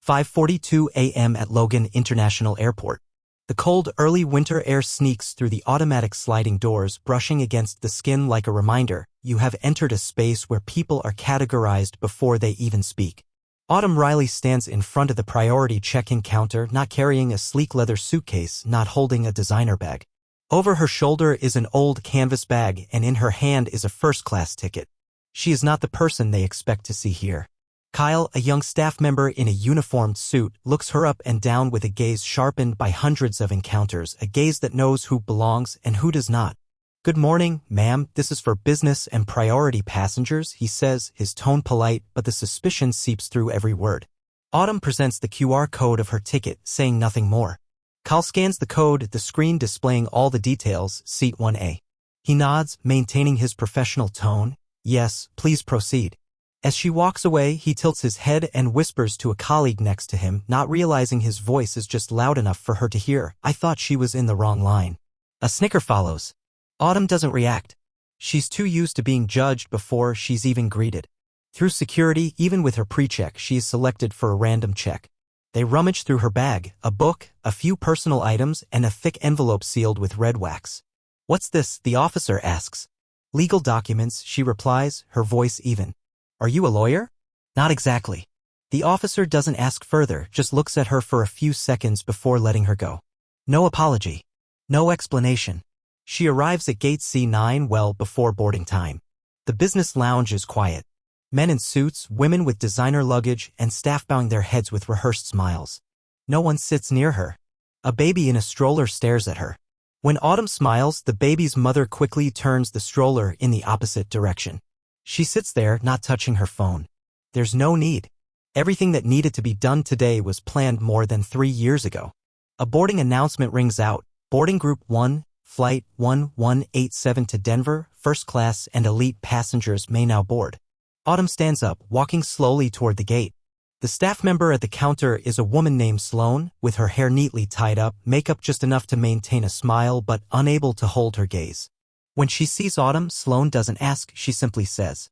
5:42 a.m. at Logan International Airport. The cold, early winter air sneaks through the automatic sliding doors, brushing against the skin like a reminder you have entered a space where people are categorized before they even speak. Autumn Riley stands in front of the priority check-in counter, not carrying a sleek leather suitcase, not holding a designer bag. Over her shoulder is an old canvas bag, and in her hand is a first-class ticket. She is not the person they expect to see here. Kyle, a young staff member in a uniformed suit, looks her up and down with a gaze sharpened by hundreds of encounters, a gaze that knows who belongs and who does not. "Good morning, ma'am, this is for business and priority passengers," he says, his tone polite, but the suspicion seeps through every word. Autumn presents the QR code of her ticket, saying nothing more. Kyle scans the code, the screen displaying all the details, seat 1A. He nods, maintaining his professional tone. "Yes, please proceed." As she walks away, he tilts his head and whispers to a colleague next to him, not realizing his voice is just loud enough for her to hear. "I thought she was in the wrong line." A snicker follows. Autumn doesn't react. She's too used to being judged before she's even greeted. Through security, even with her pre-check, she is selected for a random check. They rummage through her bag, a book, a few personal items, and a thick envelope sealed with red wax. "What's this?" the officer asks. "Legal documents," she replies, her voice even. "Are you a lawyer?" "Not exactly." The officer doesn't ask further, just looks at her for a few seconds before letting her go. No apology. No explanation. She arrives at gate C9 well before boarding time. The business lounge is quiet. Men in suits, women with designer luggage, and staff bowing their heads with rehearsed smiles. No one sits near her. A baby in a stroller stares at her. When Autumn smiles, the baby's mother quickly turns the stroller in the opposite direction. She sits there, not touching her phone. There's no need. Everything that needed to be done today was planned more than 3 years ago. A boarding announcement rings out. Boarding Group 1, Flight 1187 to Denver, first class and elite passengers may now board. Autumn stands up, walking slowly toward the gate. The staff member at the counter is a woman named Sloan, with her hair neatly tied up, makeup just enough to maintain a smile but unable to hold her gaze. When she sees Autumn, Sloan doesn't ask, she simply says,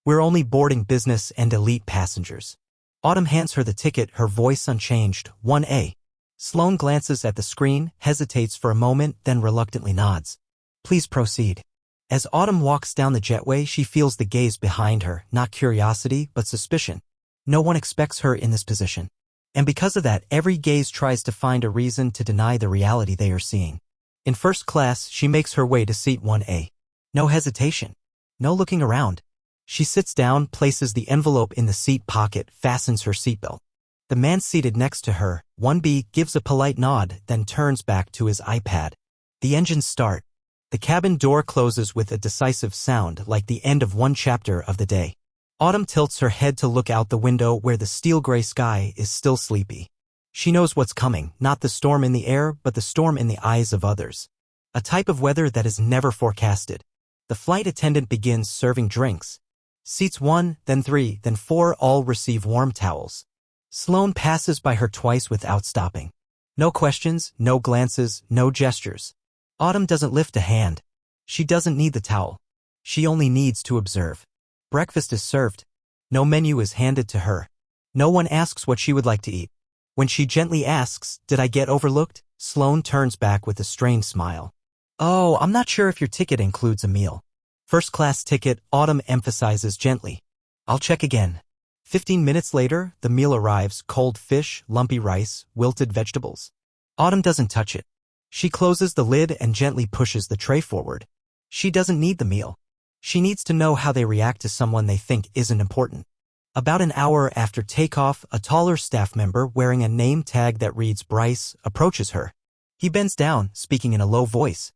"We're only boarding business and elite passengers." Autumn hands her the ticket, her voice unchanged, 1A. Sloan glances at the screen, hesitates for a moment, then reluctantly nods. "Please proceed." As Autumn walks down the jetway, she feels the gaze behind her, not curiosity, but suspicion. No one expects her in this position. And because of that, every gaze tries to find a reason to deny the reality they are seeing. In first class, she makes her way to seat 1A. No hesitation. No looking around. She sits down, places the envelope in the seat pocket, fastens her seatbelt. The man seated next to her, 1B, gives a polite nod, then turns back to his iPad. The engines start. The cabin door closes with a decisive sound, like the end of one chapter of the day. Autumn tilts her head to look out the window where the steel-gray sky is still sleepy. She knows what's coming, not the storm in the air, but the storm in the eyes of others. A type of weather that is never forecasted. The flight attendant begins serving drinks. Seats 1, then 3, then 4 all receive warm towels. Sloan passes by her twice without stopping. No questions, no glances, no gestures. Autumn doesn't lift a hand. She doesn't need the towel. She only needs to observe. Breakfast is served. No menu is handed to her. No one asks what she would like to eat. When she gently asks, "Did I get overlooked?" Sloan turns back with a strained smile. "Oh, I'm not sure if your ticket includes a meal." "First-class ticket," Autumn emphasizes gently. "I'll check again." 15 minutes later, the meal arrives, cold fish, lumpy rice, wilted vegetables. Autumn doesn't touch it. She closes the lid and gently pushes the tray forward. She doesn't need the meal. She needs to know how they react to someone they think isn't important. About an hour after takeoff, a taller staff member wearing a name tag that reads Bryce approaches her. He bends down, speaking in a low voice.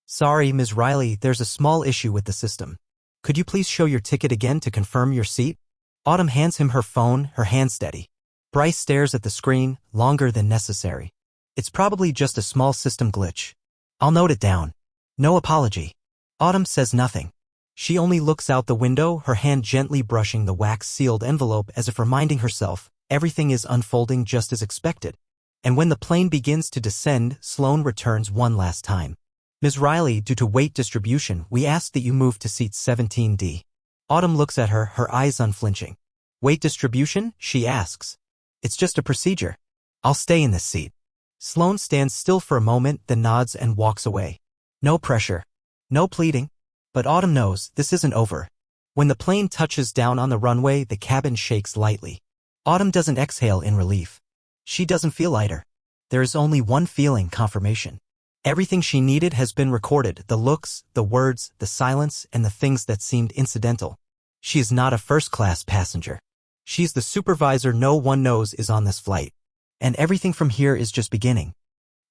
"Sorry, Ms. Riley, there's a small issue with the system. Could you please show your ticket again to confirm your seat?" Autumn hands him her phone, her hand steady. Bryce stares at the screen, longer than necessary. "It's probably just a small system glitch. I'll note it down." No apology. Autumn says nothing. She only looks out the window, her hand gently brushing the wax-sealed envelope as if reminding herself, everything is unfolding just as expected. And when the plane begins to descend, Sloan returns one last time. "Ms. Riley, due to weight distribution, we ask that you move to seat 17D. Autumn looks at her, her eyes unflinching. "Weight distribution?" she asks. It's just a procedure. I'll stay in this seat. Sloane stands still for a moment, then nods and walks away. No pressure. No pleading. But Autumn knows this isn't over. When the plane touches down on the runway, the cabin shakes lightly. Autumn doesn't exhale in relief. She doesn't feel lighter. There is only one feeling: confirmation. Everything she needed has been recorded: the looks, the words, the silence, and the things that seemed incidental. She is not a first-class passenger. She's the supervisor no one knows is on this flight. And everything from here is just beginning.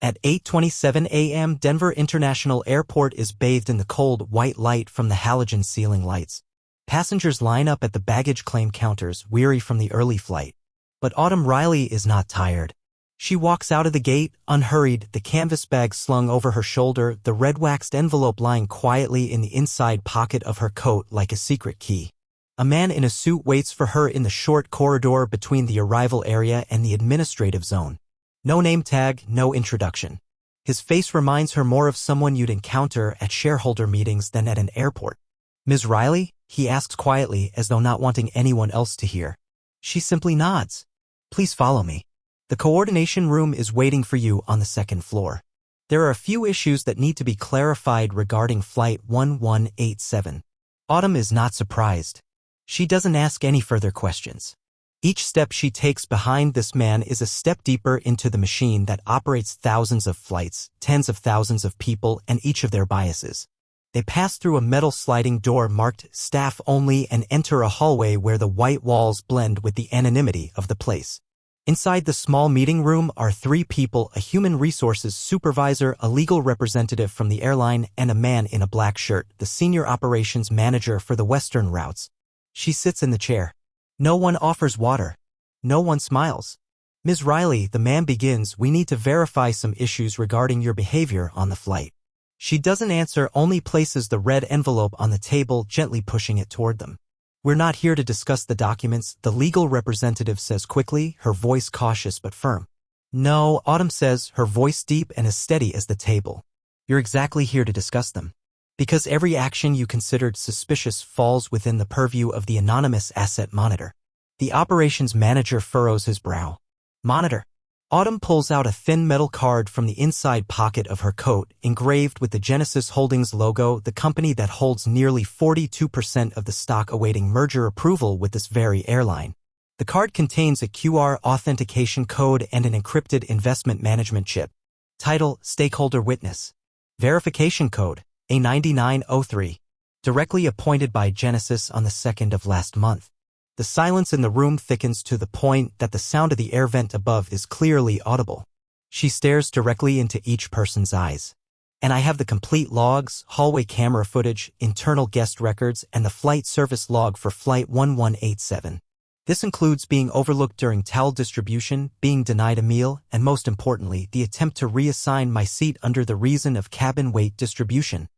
At 8:27 a.m., Denver International Airport is bathed in the cold, white light from the halogen ceiling lights. Passengers line up at the baggage claim counters, weary from the early flight. But Autumn Riley is not tired. She walks out of the gate, unhurried, the canvas bag slung over her shoulder, the red-waxed envelope lying quietly in the inside pocket of her coat like a secret key. A man in a suit waits for her in the short corridor between the arrival area and the administrative zone. No name tag, no introduction. His face reminds her more of someone you'd encounter at shareholder meetings than at an airport. "Ms. Riley?" he asks quietly, as though not wanting anyone else to hear. She simply nods. "Please follow me. The coordination room is waiting for you on the second floor. There are a few issues that need to be clarified regarding Flight 1187. Autumn is not surprised. She doesn't ask any further questions. Each step she takes behind this man is a step deeper into the machine that operates thousands of flights, tens of thousands of people, and each of their biases. They pass through a metal sliding door marked "Staff Only" and enter a hallway where the white walls blend with the anonymity of the place. Inside the small meeting room are three people: a human resources supervisor, a legal representative from the airline, and a man in a black shirt, the senior operations manager for the Western routes. She sits in the chair. No one offers water. No one smiles. "Ms. Riley," the man begins, "we need to verify some issues regarding your behavior on the flight." She doesn't answer, only places the red envelope on the table, gently pushing it toward them. "We're not here to discuss the documents," the legal representative says quickly, her voice cautious but firm. "No," Autumn says, her voice deep and as steady as the table. "You're exactly here to discuss them. Because every action you considered suspicious falls within the purview of the anonymous asset monitor." The operations manager furrows his brow. "Monitor?" Autumn pulls out a thin metal card from the inside pocket of her coat, engraved with the Genesis Holdings logo, the company that holds nearly 42% of the stock awaiting merger approval with this very airline. The card contains a QR authentication code and an encrypted investment management chip. Title: Stakeholder Witness. Verification code: A9903. Directly appointed by Genesis on the 2nd of last month. The silence in the room thickens to the point that the sound of the air vent above is clearly audible. She stares directly into each person's eyes. "And I have the complete logs, hallway camera footage, internal guest records, and the flight service log for Flight 1187. This includes being overlooked during towel distribution, being denied a meal, and most importantly, the attempt to reassign my seat under the reason of cabin weight distribution.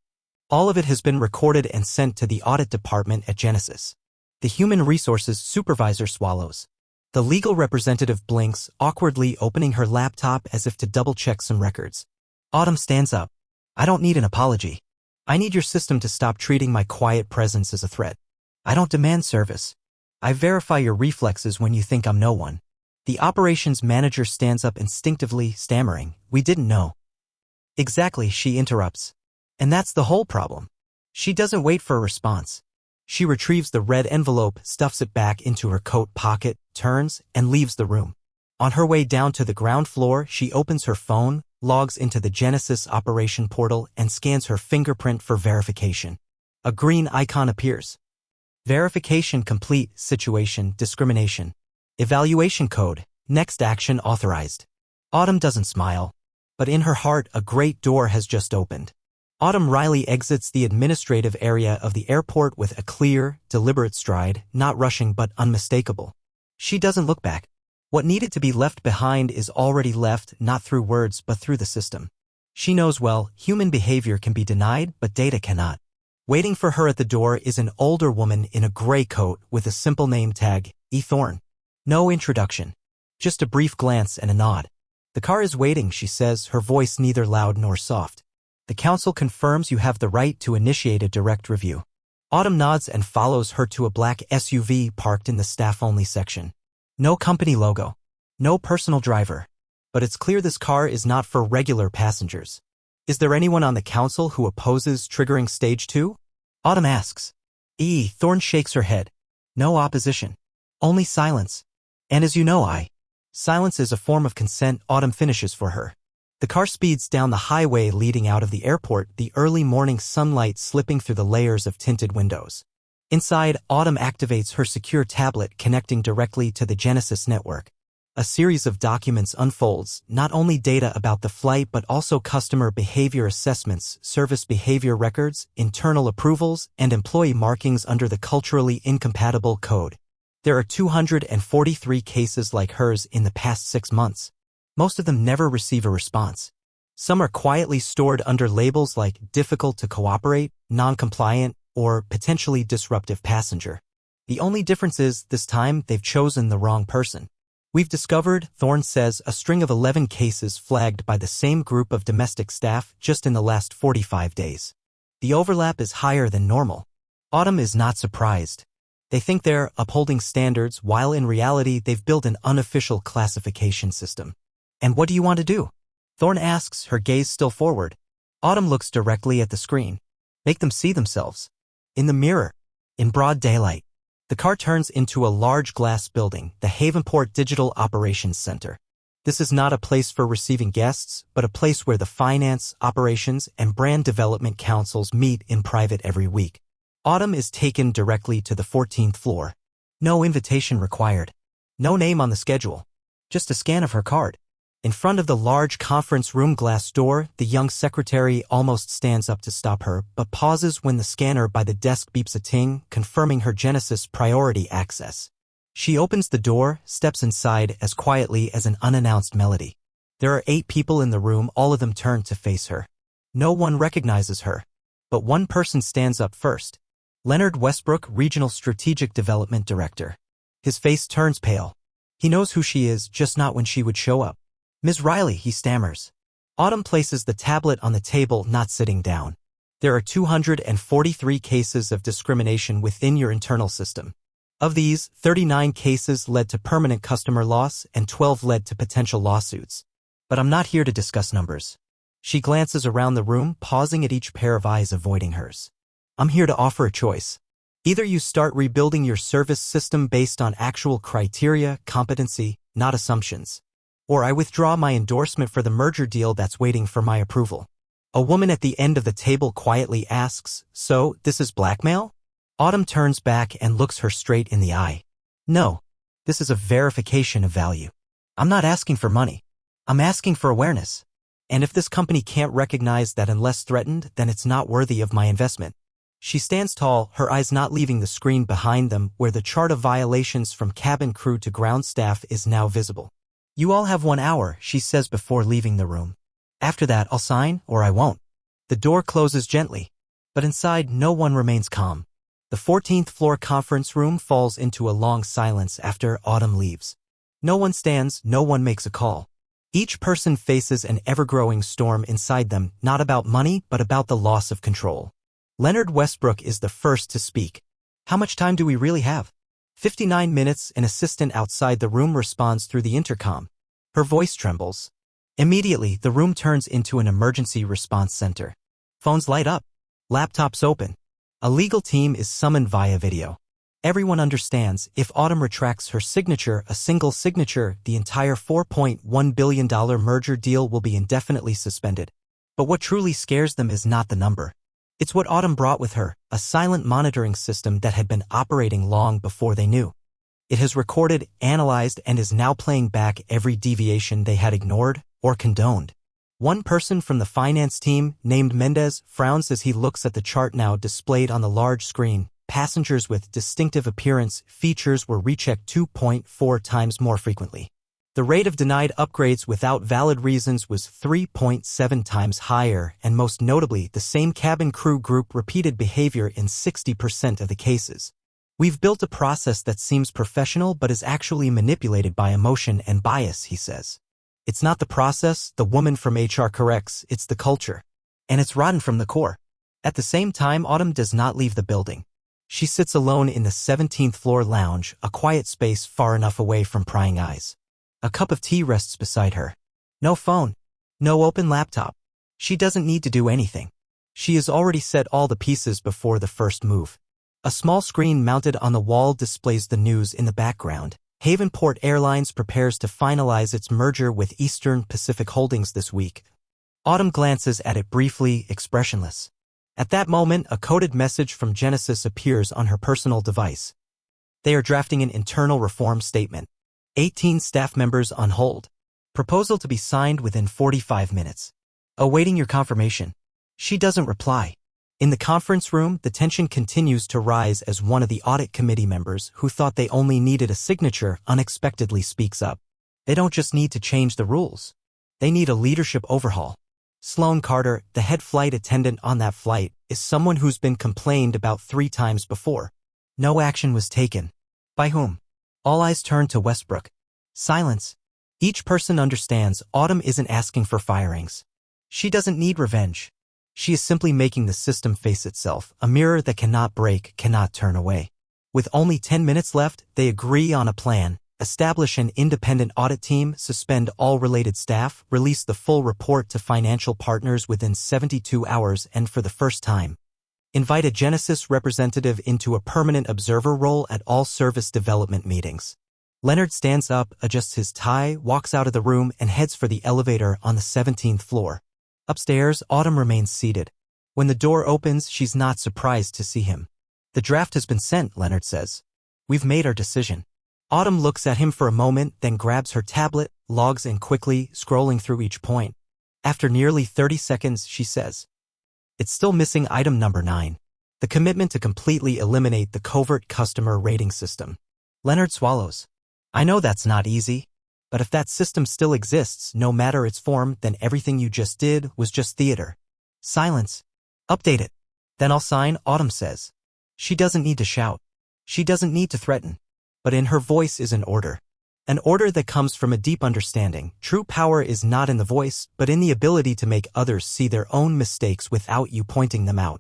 All of it has been recorded and sent to the audit department at Genesis." The human resources supervisor swallows. The legal representative blinks, awkwardly opening her laptop as if to double-check some records. Autumn stands up. "I don't need an apology. I need your system to stop treating my quiet presence as a threat. I don't demand service. I verify your reflexes when you think I'm no one." The operations manager stands up instinctively, stammering, "We didn't know." "Exactly," she interrupts. "And that's the whole problem." She doesn't wait for a response. She retrieves the red envelope, stuffs it back into her coat pocket, turns, and leaves the room. On her way down to the ground floor, she opens her phone, logs into the Genesis operation portal, and scans her fingerprint for verification. A green icon appears. Verification complete. Situation: discrimination. Evaluation code: next action authorized. Autumn doesn't smile. But in her heart, a great door has just opened. Autumn Riley exits the administrative area of the airport with a clear, deliberate stride, not rushing but unmistakable. She doesn't look back. What needed to be left behind is already left, not through words but through the system. She knows well, human behavior can be denied, but data cannot. Waiting for her at the door is an older woman in a gray coat with a simple name tag, E. Thorne. No introduction. Just a brief glance and a nod. "The car is waiting," she says, her voice neither loud nor soft. "The council confirms you have the right to initiate a direct review." Autumn nods and follows her to a black SUV parked in the staff-only section. No company logo. No personal driver. But it's clear this car is not for regular passengers. Is there anyone on the council who opposes triggering stage 2? Autumn asks. Thorne shakes her head. No opposition. Only silence. And as you know, silence is a form of consent. Autumn finishes for her. The car speeds down the highway leading out of the airport, the early morning sunlight slipping through the layers of tinted windows. Inside, Autumn activates her secure tablet connecting directly to the Genesis network. A series of documents unfolds, not only data about the flight but also customer behavior assessments, service behavior records, internal approvals, and employee markings under the culturally incompatible code. There are 243 cases like hers in the past 6 months. Most of them never receive a response. Some are quietly stored under labels like difficult to cooperate, non-compliant, or potentially disruptive passenger. The only difference is, this time, they've chosen the wrong person. We've discovered, Thorne says, a string of 11 cases flagged by the same group of domestic staff just in the last 45 days. The overlap is higher than normal. Autumn is not surprised. They think they're upholding standards while in reality they've built an unofficial classification system. And what do you want to do? Thorne asks, her gaze still forward. Autumn looks directly at the screen. Make them see themselves. In the mirror. In broad daylight. The car turns into a large glass building, the Havenport Digital Operations Center. This is not a place for receiving guests, but a place where the finance, operations, and brand development councils meet in private every week. Autumn is taken directly to the 14th floor. No invitation required. No name on the schedule. Just a scan of her card. In front of the large conference room glass door, the young secretary almost stands up to stop her, but pauses when the scanner by the desk beeps a ting, confirming her Genesis priority access. She opens the door, steps inside as quietly as an unannounced melody. There are 8 people in the room, all of them turn to face her. No one recognizes her. But one person stands up first. Leonard Westbrook, Regional Strategic Development Director. His face turns pale. He knows who she is, just not when she would show up. Ms. Riley, he stammers. Autumn places the tablet on the table, not sitting down. There are 243 cases of discrimination within your internal system. Of these, 39 cases led to permanent customer loss and 12 led to potential lawsuits. But I'm not here to discuss numbers. She glances around the room, pausing at each pair of eyes avoiding hers. I'm here to offer a choice. Either you start rebuilding your service system based on actual criteria, competency, not assumptions. Or I withdraw my endorsement for the merger deal that's waiting for my approval. A woman at the end of the table quietly asks, so, this is blackmail? Autumn turns back and looks her straight in the eye. No. This is a verification of value. I'm not asking for money. I'm asking for awareness. And if this company can't recognize that unless threatened, then it's not worthy of my investment. She stands tall, her eyes not leaving the screen behind them, where the chart of violations from cabin crew to ground staff is now visible. You all have 1 hour, she says before leaving the room. After that, I'll sign, or I won't. The door closes gently. But inside, no one remains calm. The 14th floor conference room falls into a long silence after Autumn leaves. No one stands, no one makes a call. Each person faces an ever-growing storm inside them, not about money, but about the loss of control. Leonard Westbrook is the first to speak. How much time do we really have? 59 minutes, an assistant outside the room responds through the intercom. Her voice trembles. Immediately, the room turns into an emergency response center. Phones light up. Laptops open. A legal team is summoned via video. Everyone understands, if Autumn retracts her signature, a single signature, the entire $4.1 billion merger deal will be indefinitely suspended. But what truly scares them is not the number. It's what Autumn brought with her, a silent monitoring system that had been operating long before they knew. It has recorded, analyzed, and is now playing back every deviation they had ignored or condoned. One person from the finance team, named Mendez, frowns as he looks at the chart now displayed on the large screen. Passengers with distinctive appearance features were rechecked 2.4 times more frequently. The rate of denied upgrades without valid reasons was 3.7 times higher, and most notably, the same cabin crew group repeated behavior in 60% of the cases. We've built a process that seems professional but is actually manipulated by emotion and bias, he says. It's not the process, the woman from HR corrects, it's the culture. And it's rotten from the core. At the same time, Autumn does not leave the building. She sits alone in the 17th floor lounge, a quiet space far enough away from prying eyes. A cup of tea rests beside her. No phone. No open laptop. She doesn't need to do anything. She has already set all the pieces before the first move. A small screen mounted on the wall displays the news in the background. Havenport Airlines prepares to finalize its merger with Eastern Pacific Holdings this week. Autumn glances at it briefly, expressionless. At that moment, a coded message from Genesis appears on her personal device. They are drafting an internal reform statement. 18 staff members on hold. Proposal to be signed within 45 minutes. Awaiting your confirmation. She doesn't reply. In the conference room, the tension continues to rise as one of the audit committee members who thought they only needed a signature unexpectedly speaks up. They don't just need to change the rules. They need a leadership overhaul. Sloan Carter, the head flight attendant on that flight, is someone who's been complained about 3 times before. No action was taken. By whom? All eyes turn to Westbrook. Silence. Each person understands Autumn isn't asking for firings. She doesn't need revenge. She is simply making the system face itself, a mirror that cannot break, cannot turn away. With only 10 minutes left, they agree on a plan. Establish an independent audit team, suspend all related staff, release the full report to financial partners within 72 hours, and for the first time, invite a Genesis representative into a permanent observer role at all service development meetings. Leonard stands up, adjusts his tie, walks out of the room, and heads for the elevator on the 17th floor. Upstairs, Autumn remains seated. When the door opens, she's not surprised to see him. The draft has been sent, Leonard says. We've made our decision. Autumn looks at him for a moment, then grabs her tablet, logs in quickly, scrolling through each point. After nearly 30 seconds, she says, it's still missing item number 9. The commitment to completely eliminate the covert customer rating system. Leonard swallows. I know that's not easy. But if that system still exists, no matter its form, then everything you just did was just theater. Silence. Update it. Then I'll sign, Autumn says. She doesn't need to shout. She doesn't need to threaten. But in her voice is an order. An order that comes from a deep understanding. True power is not in the voice, but in the ability to make others see their own mistakes without you pointing them out.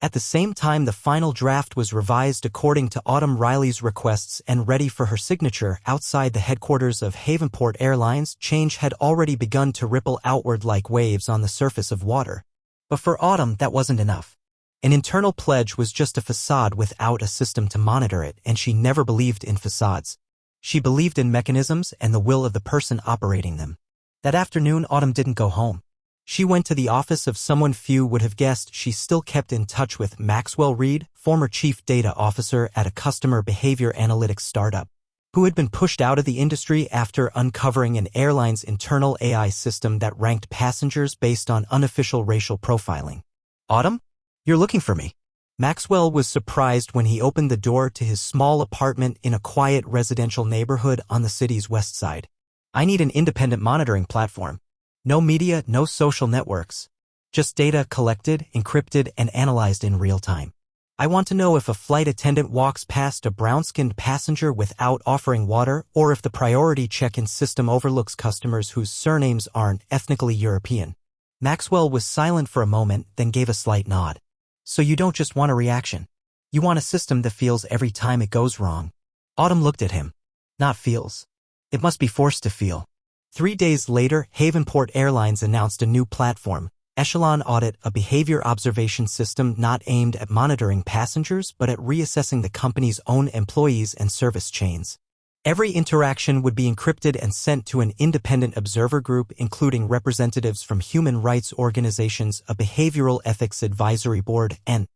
At the same time, the final draft was revised according to Autumn Riley's requests and ready for her signature. Outside the headquarters of Havenport Airlines, change had already begun to ripple outward like waves on the surface of water. But for Autumn, that wasn't enough. An internal pledge was just a facade without a system to monitor it, and she never believed in facades. She believed in mechanisms and the will of the person operating them. That afternoon, Autumn didn't go home. She went to the office of someone few would have guessed. She still kept in touch with Maxwell Reed, former chief data officer at a customer behavior analytics startup, who had been pushed out of the industry after uncovering an airline's internal AI system that ranked passengers based on unofficial racial profiling. Autumn? You're looking for me. Maxwell was surprised when he opened the door to his small apartment in a quiet residential neighborhood on the city's west side. I need an independent monitoring platform. No media, no social networks. Just data collected, encrypted, and analyzed in real time. I want to know if a flight attendant walks past a brown-skinned passenger without offering water, or if the priority check-in system overlooks customers whose surnames aren't ethnically European. Maxwell was silent for a moment, then gave a slight nod. So you don't just want a reaction. You want a system that feels every time it goes wrong. Autumn looked at him. Not feels. It must be forced to feel. 3 days later, Havenport Airlines announced a new platform, Echelon Audit, a behavior observation system not aimed at monitoring passengers but at reassessing the company's own employees and service chains. Every interaction would be encrypted and sent to an independent observer group including representatives from human rights organizations, a behavioral ethics advisory board, and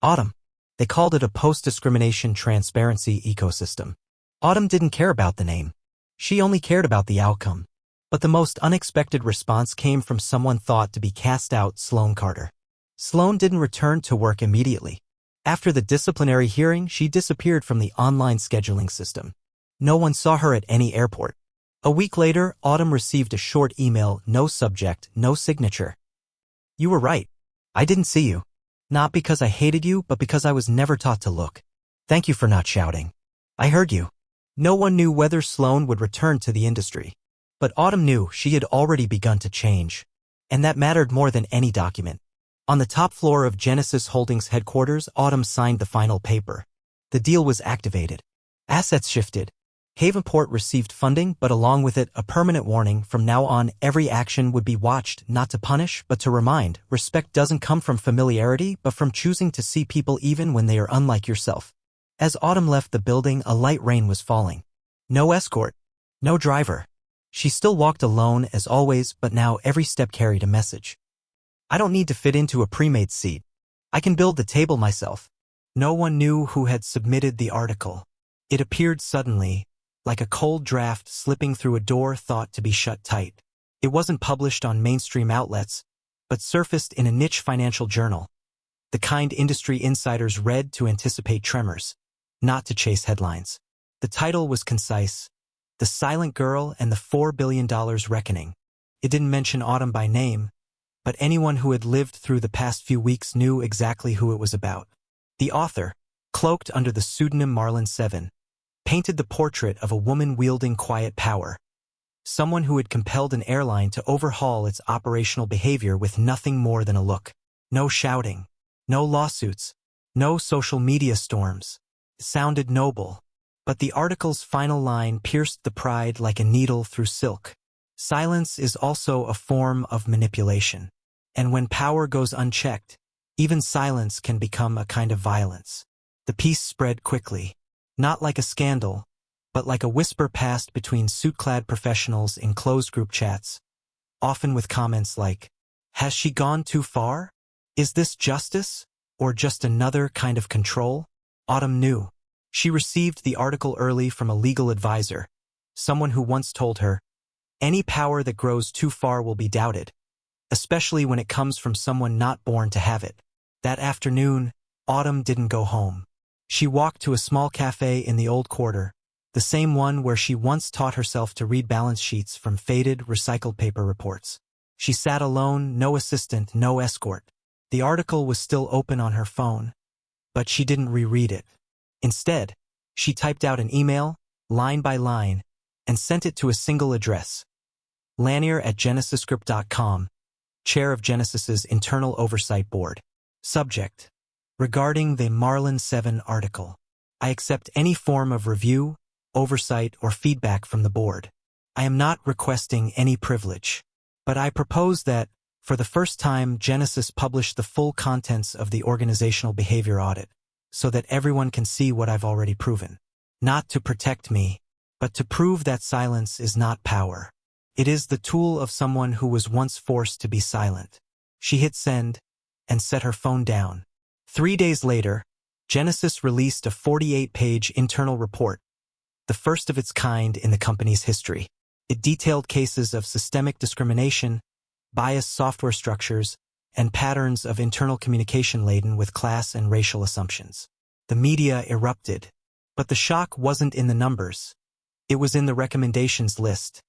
Autumn. They called it a post-discrimination transparency ecosystem. Autumn didn't care about the name. She only cared about the outcome. But the most unexpected response came from someone thought to be cast out, Sloan Carter. Sloan didn't return to work immediately. After the disciplinary hearing, she disappeared from the online scheduling system. No one saw her at any airport. A week later, Autumn received a short email, no subject, no signature. You were right. I didn't see you. Not because I hated you, but because I was never taught to look. Thank you for not shouting. I heard you. No one knew whether Sloan would return to the industry. But Autumn knew she had already begun to change. And that mattered more than any document. On the top floor of Genesis Holdings headquarters, Autumn signed the final paper. The deal was activated. Assets shifted. Havenport received funding, but along with it, a permanent warning: from now on, every action would be watched, not to punish, but to remind. Respect doesn't come from familiarity, but from choosing to see people even when they are unlike yourself. As Autumn left the building, a light rain was falling. No escort. No driver. She still walked alone as always, but now every step carried a message. I don't need to fit into a pre-made seat. I can build the table myself. No one knew who had submitted the article. It appeared suddenly, like a cold draft slipping through a door thought to be shut tight. It wasn't published on mainstream outlets, but surfaced in a niche financial journal. The kind industry insiders read to anticipate tremors, not to chase headlines. The title was concise: The Silent Girl and the $4 billion Reckoning. It didn't mention Autumn by name, but anyone who had lived through the past few weeks knew exactly who it was about. The author, cloaked under the pseudonym Marlin 7, painted the portrait of a woman wielding quiet power, someone who had compelled an airline to overhaul its operational behavior with nothing more than a look. No shouting, no lawsuits, no social media storms. It sounded noble, but the article's final line pierced the pride like a needle through silk. Silence is also a form of manipulation, and when power goes unchecked, even silence can become a kind of violence. The piece spread quickly. Not like a scandal, but like a whisper passed between suit-clad professionals in closed group chats, often with comments like, "Has she gone too far? Is this justice, or just another kind of control?" Autumn knew. She received the article early from a legal advisor, someone who once told her, "Any power that grows too far will be doubted, especially when it comes from someone not born to have it." That afternoon, Autumn didn't go home. She walked to a small cafe in the old quarter, the same one where she once taught herself to read balance sheets from faded, recycled paper reports. She sat alone, no assistant, no escort. The article was still open on her phone, but she didn't reread it. Instead, she typed out an email, line by line, and sent it to a single address: Lanier@genesisgroup.com, chair of Genesis's Internal Oversight Board. Subject: Regarding the Marlin 7 article, I accept any form of review, oversight, or feedback from the board. I am not requesting any privilege, but I propose that, for the first time, Genesis publish the full contents of the organizational behavior audit, so that everyone can see what I've already proven. Not to protect me, but to prove that silence is not power. It is the tool of someone who was once forced to be silent. She hit send and set her phone down. 3 days later, Genesis released a 48-page internal report, the first of its kind in the company's history. It detailed cases of systemic discrimination, biased software structures, and patterns of internal communication laden with class and racial assumptions. The media erupted, but the shock wasn't in the numbers. It was in the recommendations list,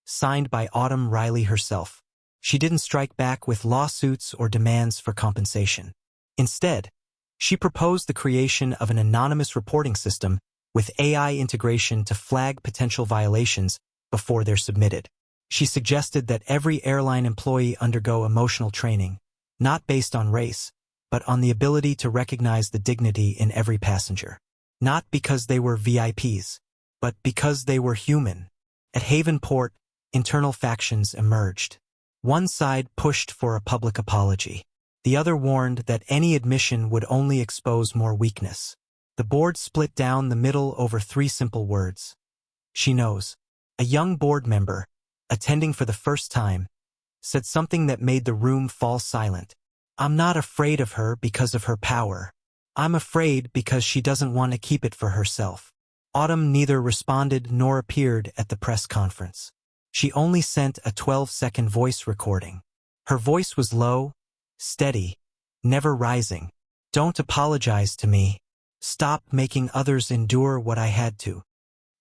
signed by Autumn Riley herself. She didn't strike back with lawsuits or demands for compensation. Instead, she proposed the creation of an anonymous reporting system with AI integration to flag potential violations before they're submitted. She suggested that every airline employee undergo emotional training, not based on race, but on the ability to recognize the dignity in every passenger. Not because they were VIPs, but because they were human. At Havenport, internal factions emerged. One side pushed for a public apology. The other warned that any admission would only expose more weakness. The board split down the middle over 3 simple words. She knows. A young board member, attending for the first time, said something that made the room fall silent. "I'm not afraid of her because of her power. I'm afraid because she doesn't want to keep it for herself." Autumn neither responded nor appeared at the press conference. She only sent a 12-second voice recording. Her voice was low, steady, never rising. "Don't apologize to me. Stop making others endure what I had to."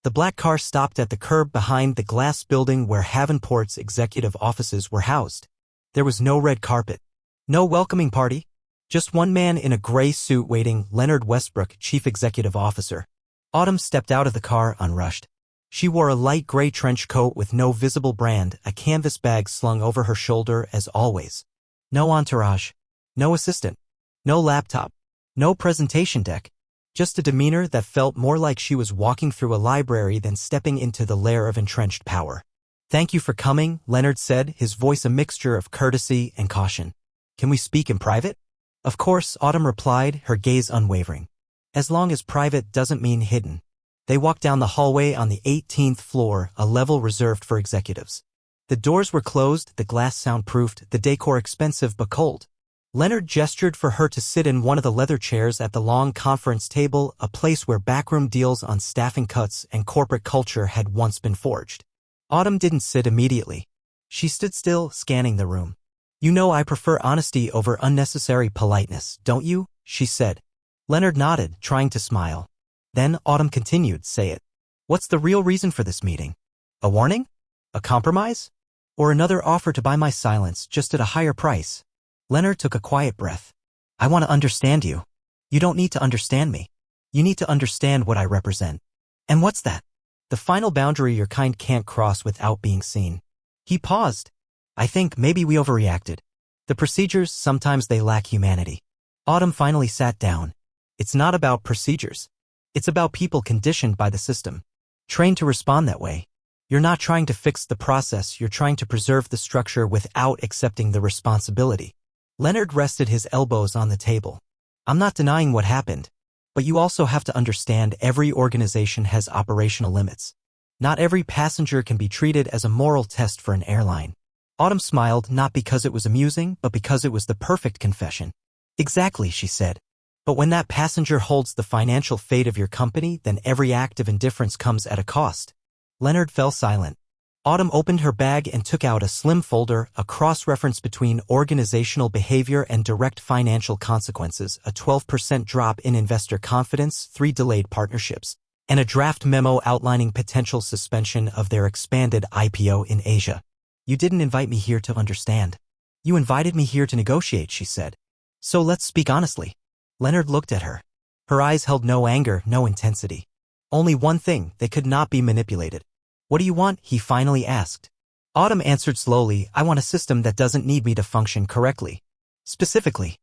The black car stopped at the curb behind the glass building where Havenport's executive offices were housed. There was no red carpet, no welcoming party, just one man in a gray suit waiting, Leonard Westbrook, chief executive officer. Autumn stepped out of the car unrushed. She wore a light gray trench coat with no visible brand, a canvas bag slung over her shoulder as always. No entourage, no assistant, no laptop, no presentation deck. Just a demeanor that felt more like she was walking through a library than stepping into the lair of entrenched power. "Thank you for coming," Leonard said, his voice a mixture of courtesy and caution. "Can we speak in private?" "Of course," Autumn replied, her gaze unwavering. "As long as private doesn't mean hidden." They walked down the hallway on the 18th floor, a level reserved for executives. The doors were closed, the glass soundproofed, the decor expensive but cold. Leonard gestured for her to sit in one of the leather chairs at the long conference table, a place where backroom deals on staffing cuts and corporate culture had once been forged. Autumn didn't sit immediately. She stood still, scanning the room. "You know I prefer honesty over unnecessary politeness, don't you?" she said. Leonard nodded, trying to smile. Then Autumn continued, "Say it. What's the real reason for this meeting? A warning? A compromise? Or another offer to buy my silence, just at a higher price?" Leonard took a quiet breath. "I want to understand you. You don't need to understand me. You need to understand what I represent." "And what's that?" "The final boundary your kind can't cross without being seen." He paused. "I think maybe we overreacted. The procedures, sometimes they lack humanity." Autumn finally sat down. "It's not about procedures. It's about people conditioned by the system, trained to respond that way. You're not trying to fix the process, you're trying to preserve the structure without accepting the responsibility." Leonard rested his elbows on the table. "I'm not denying what happened. But you also have to understand every organization has operational limits. Not every passenger can be treated as a moral test for an airline." Autumn smiled, not because it was amusing, but because it was the perfect confession. "Exactly," she said. "But when that passenger holds the financial fate of your company, then every act of indifference comes at a cost." Leonard fell silent. Autumn opened her bag and took out a slim folder, a cross-reference between organizational behavior and direct financial consequences, a 12% drop in investor confidence, 3 delayed partnerships, and a draft memo outlining potential suspension of their expanded IPO in Asia. "You didn't invite me here to understand. You invited me here to negotiate," she said. "So let's speak honestly." Leonard looked at her. Her eyes held no anger, no intensity. Only one thing: they could not be manipulated. "What do you want?" he finally asked. Autumn answered slowly, "I want a system that doesn't need me to function correctly." Specifically.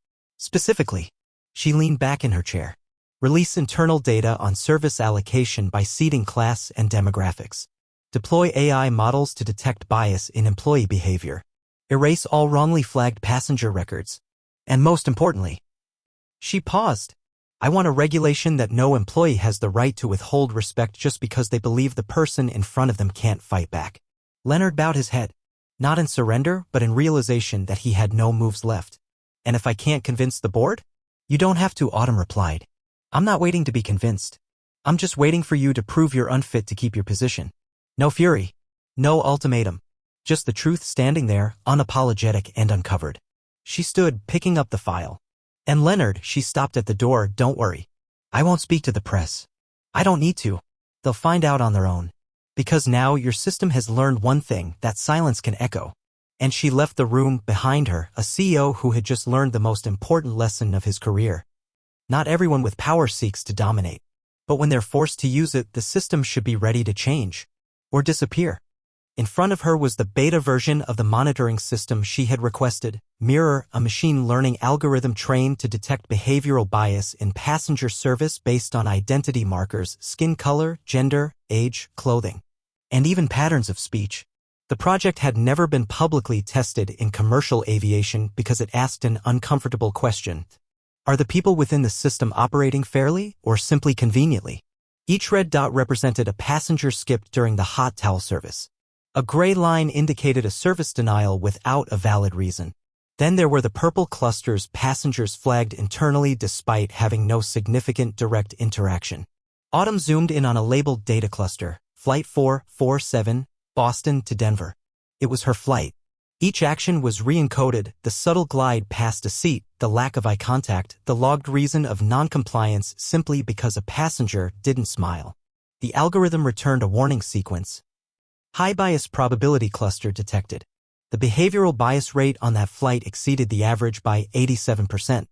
She leaned back in her chair. "Release internal data on service allocation by seeding class and demographics. Deploy AI models to detect bias in employee behavior. Erase all wrongly flagged passenger records. And most importantly..." She paused. "I want a regulation that no employee has the right to withhold respect just because they believe the person in front of them can't fight back." Leonard bowed his head, not in surrender, but in realization that he had no moves left. "And if I can't convince the board?" "You don't have to," Autumn replied. "I'm not waiting to be convinced. I'm just waiting for you to prove you're unfit to keep your position. No fury. No ultimatum. Just the truth standing there, unapologetic and uncovered." She stood, picking up the file. "And Leonard," she stopped at the door, "don't worry. I won't speak to the press. I don't need to. They'll find out on their own. Because now your system has learned one thing: that silence can echo." And she left the room behind her, a CEO who had just learned the most important lesson of his career. Not everyone with power seeks to dominate. But when they're forced to use it, the system should be ready to change. Or disappear. In front of her was the beta version of the monitoring system she had requested, Mirror, a machine learning algorithm trained to detect behavioral bias in passenger service based on identity markers, skin color, gender, age, clothing, and even patterns of speech. The project had never been publicly tested in commercial aviation because it asked an uncomfortable question: are the people within the system operating fairly or simply conveniently? Each red dot represented a passenger skipped during the hot towel service. A gray line indicated a service denial without a valid reason. Then there were the purple clusters, passengers flagged internally despite having no significant direct interaction. Autumn zoomed in on a labeled data cluster, Flight 447, Boston to Denver. It was her flight. Each action was re-encoded: the subtle glide past a seat, the lack of eye contact, the logged reason of non-compliance simply because a passenger didn't smile. The algorithm returned a warning sequence. High bias probability cluster detected. The behavioral bias rate on that flight exceeded the average by 87%.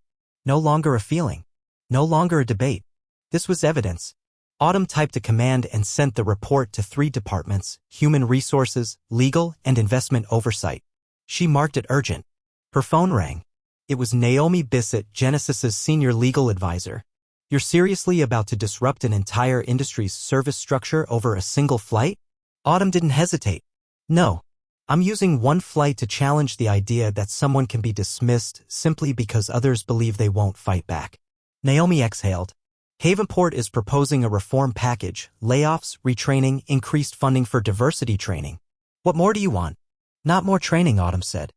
No longer a feeling. No longer a debate. This was evidence. Autumn typed a command and sent the report to 3 departments: Human Resources, Legal, and Investment Oversight. She marked it urgent. Her phone rang. It was Naomi Bissett, Genesis's senior legal advisor. You're seriously about to disrupt an entire industry's service structure over a single flight? Autumn didn't hesitate. No. I'm using one flight to challenge the idea that someone can be dismissed simply because others believe they won't fight back. Naomi exhaled. Havenport is proposing a reform package, layoffs, retraining, increased funding for diversity training. What more do you want? Not more training, Autumn said.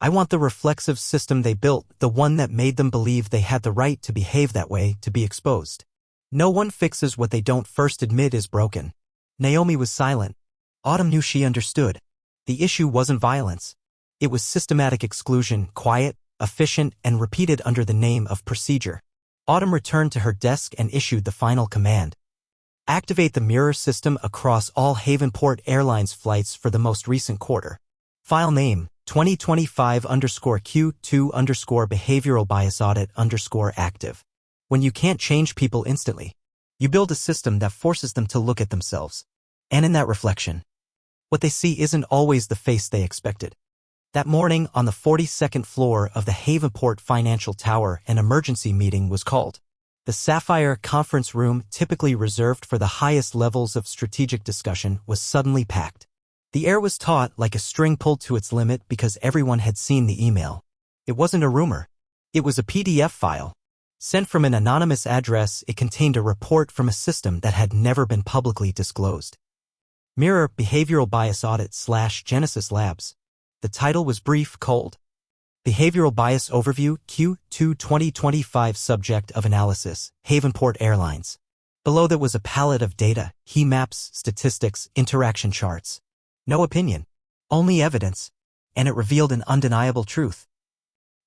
I want the reflexive system they built, the one that made them believe they had the right to behave that way, to be exposed. No one fixes what they don't first admit is broken. Naomi was silent. Autumn knew she understood. The issue wasn't violence. It was systematic exclusion, quiet, efficient, and repeated under the name of procedure. Autumn returned to her desk and issued the final command. Activate the mirror system across all Havenport Airlines flights for the most recent quarter. File name, 2025_Q2_behavioral bias audit_active. When you can't change people instantly, you build a system that forces them to look at themselves. And in that reflection, what they see isn't always the face they expected. That morning on the 42nd floor of the Havenport Financial Tower, an emergency meeting was called. The Sapphire conference room, typically reserved for the highest levels of strategic discussion, was suddenly packed. The air was taut like a string pulled to its limit because everyone had seen the email. It wasn't a rumor. It was a PDF file. Sent from an anonymous address, it contained a report from a system that had never been publicly disclosed. Mirror Behavioral Bias Audit / Genesis Labs. The title was brief, cold. Behavioral Bias Overview, Q2 2025 Subject of Analysis, Havenport Airlines. Below that was a palette of data, heat maps, statistics, interaction charts. No opinion. Only evidence. And it revealed an undeniable truth.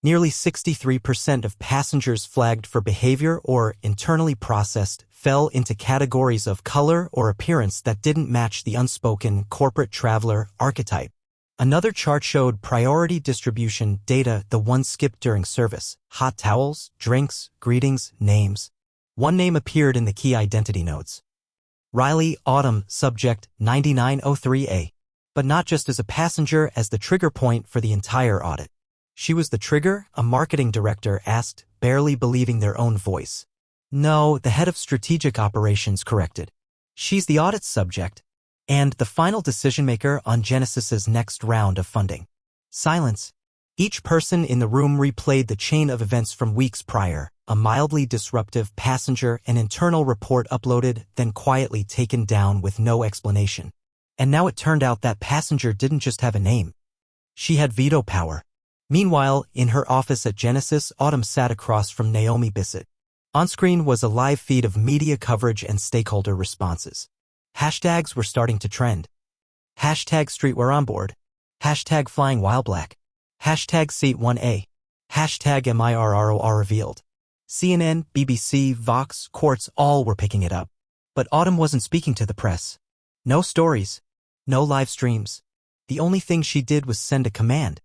Nearly 63% of passengers flagged for behavior or internally processed fell into categories of color or appearance that didn't match the unspoken corporate traveler archetype. Another chart showed priority distribution data, the one skipped during service: hot towels, drinks, greetings, names. One name appeared in the key identity nodes. Riley Autumn, subject 9903A. But not just as a passenger, as the trigger point for the entire audit. She was the trigger, a marketing director asked, barely believing their own voice. No, the head of strategic operations corrected. She's the audit subject. And the final decision-maker on Genesis's next round of funding. Silence. Each person in the room replayed the chain of events from weeks prior: a mildly disruptive passenger, an internal report uploaded, then quietly taken down with no explanation. And now it turned out that passenger didn't just have a name. She had veto power. Meanwhile, in her office at Genesis, Autumn sat across from Naomi Bissett. On-screen was a live feed of media coverage and stakeholder responses. Hashtags were starting to trend. Hashtag streetwear on board. Hashtag flying while black. Hashtag seat 1A. Hashtag MIRROR revealed. CNN, BBC, Vox, Quartz, all were picking it up. But Autumn wasn't speaking to the press. No stories. No live streams. The only thing she did was send a command.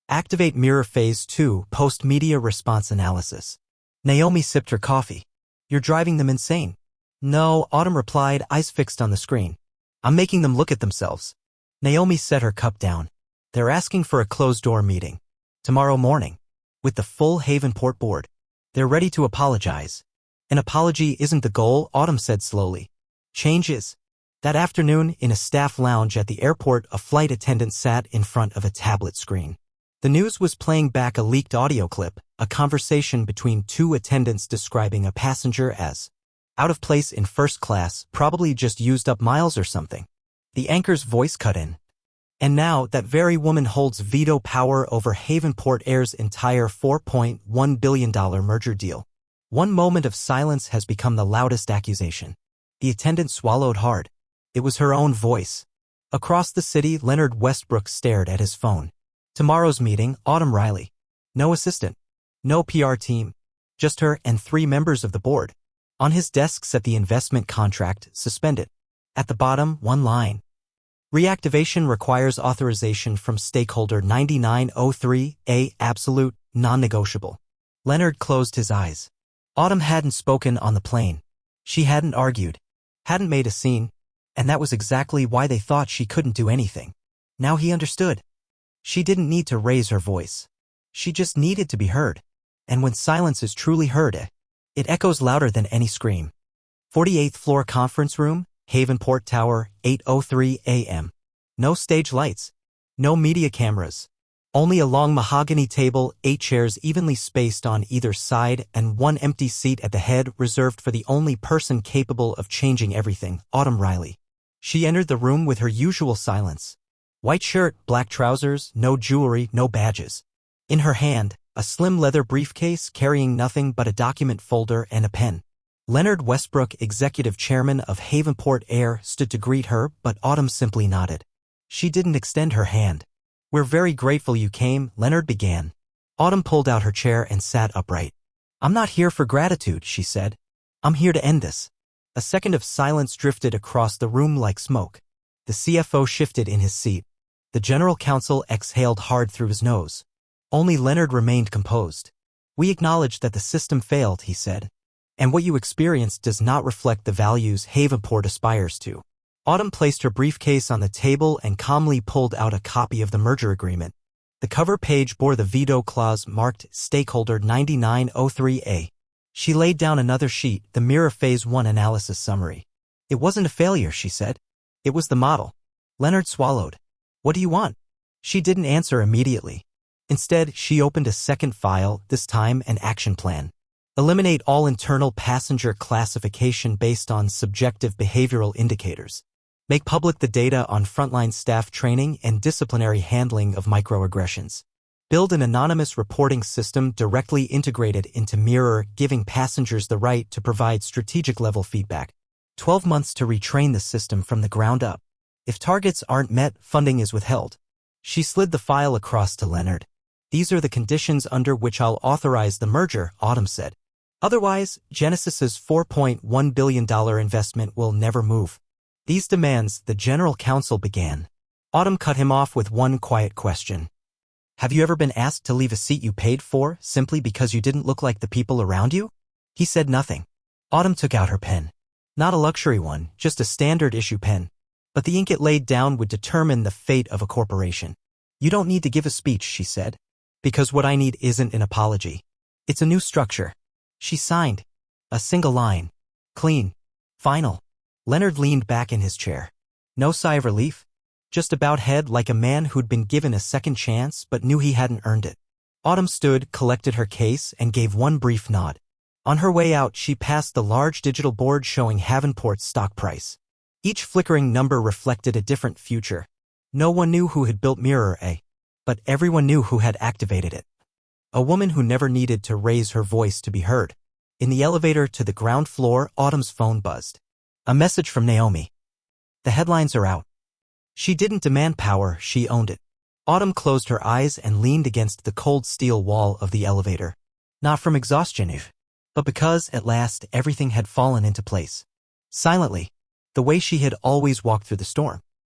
Activate Mirror Phase 2 Post-Media Response Analysis. Naomi sipped her coffee. You're driving them insane. No, Autumn replied, eyes fixed on the screen. I'm making them look at themselves. Naomi set her cup down. They're asking for a closed-door meeting. Tomorrow morning. With the full Havenport board. They're ready to apologize. An apology isn't the goal, Autumn said slowly. Change is. That afternoon, in a staff lounge at the airport, a flight attendant sat in front of a tablet screen. The news was playing back a leaked audio clip, a conversation between two attendants describing a passenger as out of place in first class, probably just used up miles or something. The anchor's voice cut in. And now, that very woman holds veto power over Havenport Air's entire $4.1 billion merger deal. One moment of silence has become the loudest accusation. The attendant swallowed hard. It was her own voice. Across the city, Leonard Westbrook stared at his phone. Tomorrow's meeting, Autumn Riley. No assistant. No PR team. Just her and 3 members of the board. On his desk sat the investment contract, suspended. At the bottom, one line. Reactivation requires authorization from stakeholder 9903A, absolute, non-negotiable. Leonard closed his eyes. Autumn hadn't spoken on the plane. She hadn't argued. Hadn't made a scene. And that was exactly why they thought she couldn't do anything. Now he understood. She didn't need to raise her voice. She just needed to be heard. And when silence is truly heard, It echoes louder than any scream. 48th floor conference room, Havenport Tower, 8:03 a.m. No stage lights. No media cameras. Only a long mahogany table, 8 chairs evenly spaced on either side, and one empty seat at the head reserved for the only person capable of changing everything, Autumn Riley. She entered the room with her usual silence. White shirt, black trousers, no jewelry, no badges. In her hand, a slim leather briefcase carrying nothing but a document folder and a pen. Leonard Westbrook, executive chairman of Havenport Air, stood to greet her, but Autumn simply nodded. She didn't extend her hand. "We're very grateful you came," Leonard began. Autumn pulled out her chair and sat upright. "I'm not here for gratitude," she said. "I'm here to end this." A second of silence drifted across the room like smoke. The CFO shifted in his seat. The general counsel exhaled hard through his nose. Only Leonard remained composed. "We acknowledge that the system failed," he said. "And what you experienced does not reflect the values Havenport aspires to." Autumn placed her briefcase on the table and calmly pulled out a copy of the merger agreement. The cover page bore the veto clause marked Stakeholder 9903A. She laid down another sheet, the Mirror Phase 1 Analysis Summary. "It wasn't a failure," she said. "It was the model." Leonard swallowed. "What do you want?" She didn't answer immediately. Instead, she opened a second file, this time an action plan. Eliminate all internal passenger classification based on subjective behavioral indicators. Make public the data on frontline staff training and disciplinary handling of microaggressions. Build an anonymous reporting system directly integrated into Mirror, giving passengers the right to provide strategic-level feedback. 12 months to retrain the system from the ground up. If targets aren't met, funding is withheld. She slid the file across to Leonard. "These are the conditions under which I'll authorize the merger," Autumn said. "Otherwise, Genesis's $4.1 billion investment will never move." "These demands," the general counsel began. Autumn cut him off with one quiet question. "Have you ever been asked to leave a seat you paid for simply because you didn't look like the people around you?" He said nothing. Autumn took out her pen. Not a luxury one, just a standard issue pen. But the ink it laid down would determine the fate of a corporation. "You don't need to give a speech," she said. "Because what I need isn't an apology. It's a new structure." She signed. A single line. Clean. Final. Leonard leaned back in his chair. No sigh of relief. Just a bowed head like a man who'd been given a second chance but knew he hadn't earned it. Autumn stood, collected her case, and gave one brief nod. On her way out, she passed the large digital board showing Havenport's stock price. Each flickering number reflected a different future. No one knew who had built Mirror A, but everyone knew who had activated it. A woman who never needed to raise her voice to be heard. In the elevator to the ground floor, Autumn's phone buzzed. A message from Naomi. "The headlines are out." She didn't demand power, she owned it. Autumn closed her eyes and leaned against the cold steel wall of the elevator. Not from exhaustion, but because, at last, everything had fallen into place. Silently. The way she had always walked through the storm.